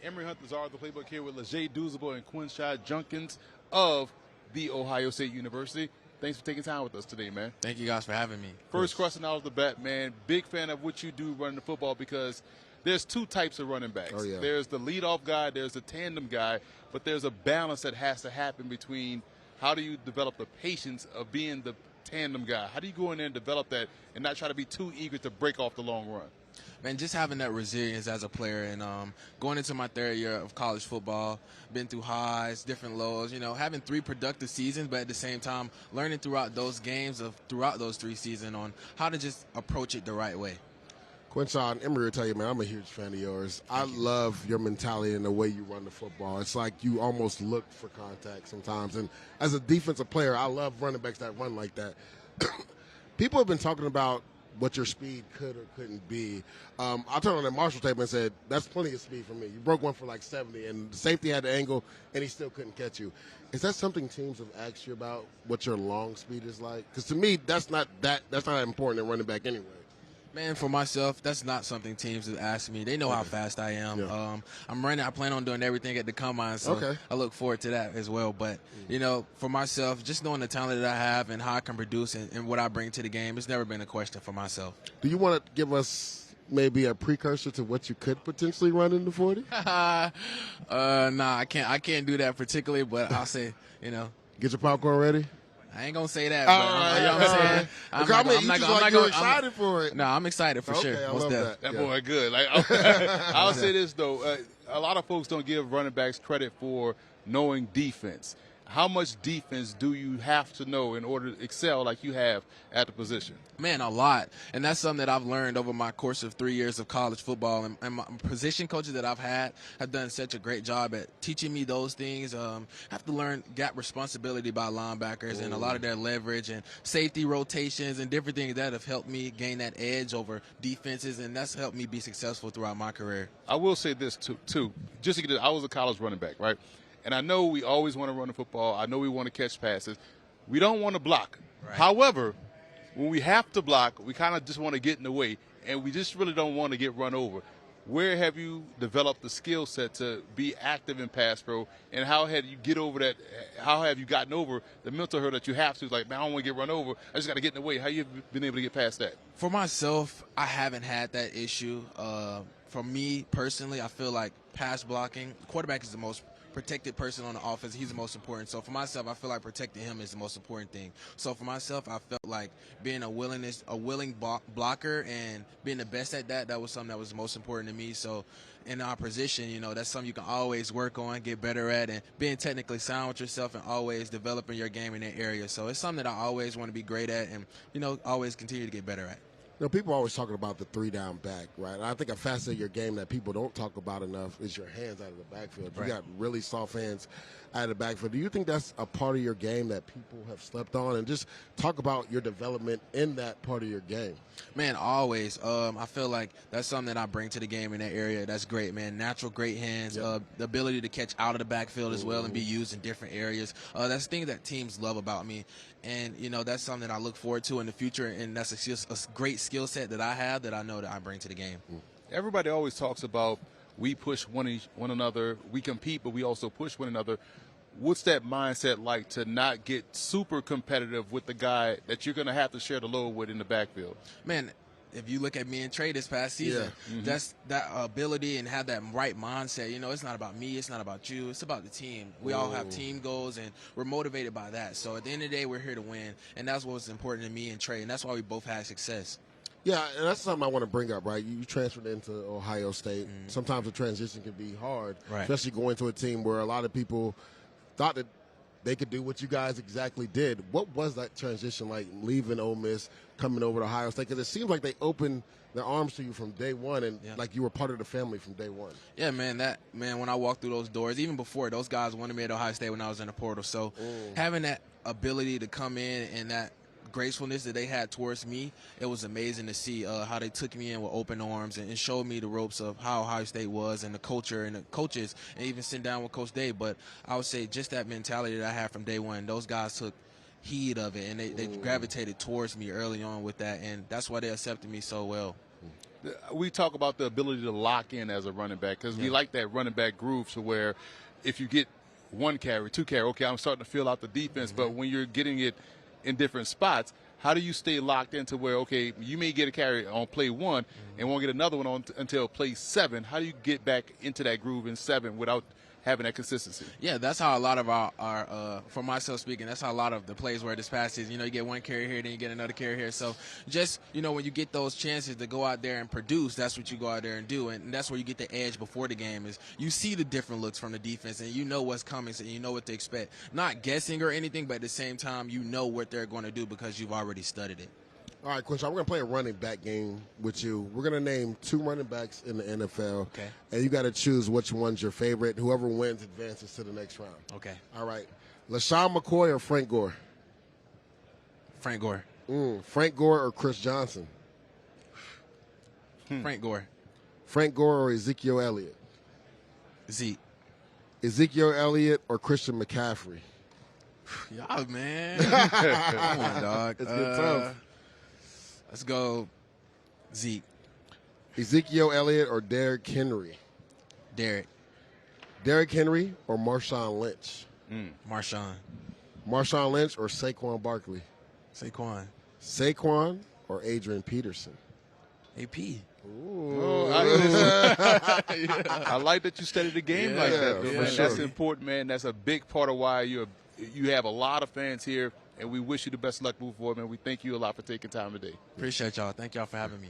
Emory Hunters are the playbook here with Douzable and Quinshon Judkins of the Ohio State University. Thanks for taking time with us today, man. Thank you guys for having me. First question out of the bat, man. Big fan of what you do running the football because there's two types of running backs. Oh, yeah. There's the leadoff guy, there's the tandem guy, but there's a balance that has to happen between how do you develop the patience of being the tandem guy? How do you go in there and develop that and not try to be too eager to break off the long run? Man, just having that resilience as a player and going into my third year of college football, been through highs, different lows, having 3 productive seasons, but at the same time learning throughout those games, throughout those 3 seasons on how to just approach it the right way. Quinshon, Emory will tell you, man, I'm a huge fan of yours. I love your mentality and the way you run the football. It's like you almost look for contact sometimes. And as a defensive player, I love running backs that run like that. People have been talking about what your speed could or couldn't be. I turned on that Marshall tape and said, that's plenty of speed for me. You broke one for like 70, and the safety had the angle, and he still couldn't catch you. Is that something teams have asked you about, what your long speed is like? Because to me, that's not important in running back anyway. Man, for myself, that's not something teams have asked me. They know how fast I am. Yeah. I'm running. I plan on doing everything at the combine, so I look forward to that as well. But, for myself, just knowing the talent that I have and how I can produce and what I bring to the game, it's never been a question for myself. Do you want to give us maybe a precursor to what you could potentially run in the 40? Nah, I can't do that particularly, but I'll say, Get your popcorn ready? I ain't gonna say that, but you know what I'm saying? I'm excited for it. No, I'm excited for sure. I love that. That boy good. Like, I'll say this, though. A lot of folks don't give running backs credit for knowing defense. How much defense do you have to know in order to excel like you have at the position? Man, a lot. And that's something that I've learned over my course of 3 years of college football. And my position coaches that I've had have done such a great job at teaching me those things. Have to learn gap responsibility by linebackers and a lot of their leverage and safety rotations and different things that have helped me gain that edge over defenses, and that's helped me be successful throughout my career. I will say this, too. Just to get it, I was a college running back, right? And I know we always want to run the football. I know we want to catch passes. We don't want to block. Right. However, when we have to block, we kind of just want to get in the way, and we just really don't want to get run over. Where have you developed the skill set to be active in pass pro, and how have you get over that? How have you gotten over the mental hurdle that you have to? Like, man, I don't want to get run over. I just got to get in the way. How you been able to get past that? For myself, I haven't had that issue. For me personally, I feel like pass blocking, quarterback is the most protected person on the offense. He's the most important. So for myself, I feel like protecting him is the most important thing. So for myself, I felt like being a willing blocker and being the best at that was something that was most important to me. So in our position, that's something you can always work on, get better at, and being technically sound with yourself and always developing your game in that area. So it's something that I always want to be great at and, always continue to get better at. People are always talking about the 3-down back, right? And I think a facet of your game that people don't talk about enough is your hands out of the backfield. You got really soft hands out of the backfield. Do you think that's a part of your game that people have slept on? And just talk about your development in that part of your game. Man, always. I feel like that's something that I bring to the game in that area. That's great, man. Natural, great hands. The ability to catch out of the backfield as well and be used in different areas. That's the thing that teams love about me. And, that's something that I look forward to in the future. And that's a great skill set that I have that I know that I bring to the game. Everybody always talks about we push one another. We compete, but we also push one another. What's that mindset like to not get super competitive with the guy that you're going to have to share the load with in the backfield? Man, if you look at me and Trey this past season, that's that ability and have that right mindset. It's not about me. It's not about you. It's about the team. We all have team goals, and we're motivated by that. So at the end of the day, we're here to win, and that's what's important to me and Trey, and that's why we both had success. Yeah, and that's something I want to bring up, right? You transferred into Ohio State. Sometimes the transition can be hard, especially going to a team where a lot of people thought that they could do what you guys exactly did. What was that transition like, leaving Ole Miss, coming over to Ohio State? Because it seems like they opened their arms to you from day one, and like you were part of the family from day one. Yeah, man. When I walked through those doors, even before, those guys wanted me at Ohio State when I was in the portal. So having that ability to come in and that gracefulness that they had towards me, it was amazing to see how they took me in with open arms and showed me the ropes of how Ohio State was and the culture and the coaches, and even sitting down with Coach Dave. But I would say just that mentality that I had from day one, those guys took heed of it, and they gravitated towards me early on with that, and that's why they accepted me so well. We talk about the ability to lock in as a running back because we like that running back groove to where if you get 1 carry, 2 carry, okay, I'm starting to fill out the defense. But when you're getting it in different spots, how do you stay locked into where, okay, you may get a carry on play 1 and won't get another one on until play 7? How do you get back into that groove in 7 without having that consistency? Yeah, that's how a lot of our for myself speaking, that's how a lot of the plays were this past season. You get 1 carry here, then you get another carry here. So just, when you get those chances to go out there and produce, that's what you go out there and do. And that's where you get the edge before the game is you see the different looks from the defense and you know what's coming, so you know what to expect. Not guessing or anything, but at the same time, you know what they're going to do because you've already studied it. All right, Quinshon, we're going to play a running back game with you. We're going to name 2 running backs in the NFL. Okay. And you got to choose which one's your favorite. Whoever wins advances to the next round. Okay. All right. LaShawn McCoy or Frank Gore? Frank Gore. Frank Gore or Chris Johnson? Frank Gore. Frank Gore or Ezekiel Elliott? Zeke. Ezekiel Elliott or Christian McCaffrey? Y'all, man. Come on, dog. It's good tough. Let's go Zeke. Ezekiel Elliott or Derrick Henry? Derrick. Derrick Henry or Marshawn Lynch? Marshawn. Marshawn Lynch or Saquon Barkley? Saquon. Saquon or Adrian Peterson? AP. Ooh. I like that you studied the game like that, though, man. Sure. That's important, man. That's a big part of why you have a lot of fans here, and we wish you the best luck moving forward, man. We thank you a lot for taking time today. Appreciate y'all. Thank y'all for having me.